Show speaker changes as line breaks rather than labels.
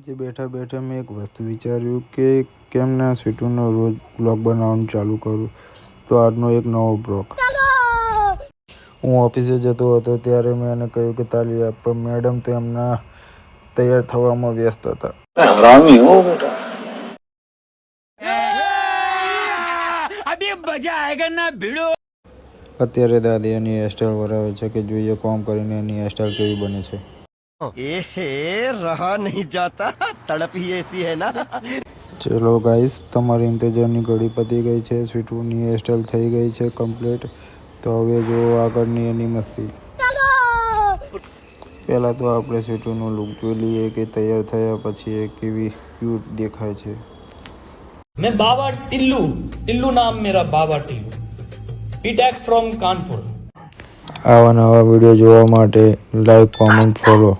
જે બેઠા બેઠા મેં એક વસ્તુ વિચાર્યું કે કેમ ના સ્વીટુનો રોજ બ્લોગ બનાવવાનું ચાલુ કરું. તો આજનો એક નવો બ્લોગ. હું ઓફિસે જતો હતો ત્યારે મેં એને કહ્યું કે તાલી આપ, પણ મેડમ તો એમના તૈયાર થવામાં વ્યસ્ત હતા.
હરામી હો બેટા.
અભી મજા આયેગા ના ભીડો.
અત્યારે દાદી એની હેરસ્ટાઈલ વરાવે છે કે જોઈએ કોમ કરીને એની હેરસ્ટાઈલ કેવી બને છે.
रहा नहीं जाता, तड़प ही ऐसी है ना.
ચલો ગાઈસ, તમારી ઇંતજારની ઘડી પતી ગઈ છે. સ્વીટુની હેરસ્ટાઈલ થઈ ગઈ છે કમ્પ્લીટ. તો હવે જો આગળની એની મસ્તી. પહેલાં તો આપણે સ્વીટુનો લુક જોઈ લઈએ કે તૈયાર થયા પછી એ કેવી ક્યુટ દેખાય છે.
मैं बाबा टिल्लू नाम मेरा बाबा टिल्लू, पीटैक फ्रॉम कानपुर.
આવા નવા વિડીયો જોવા માટે લાઈક, કોમેન્ટ, ફોલો.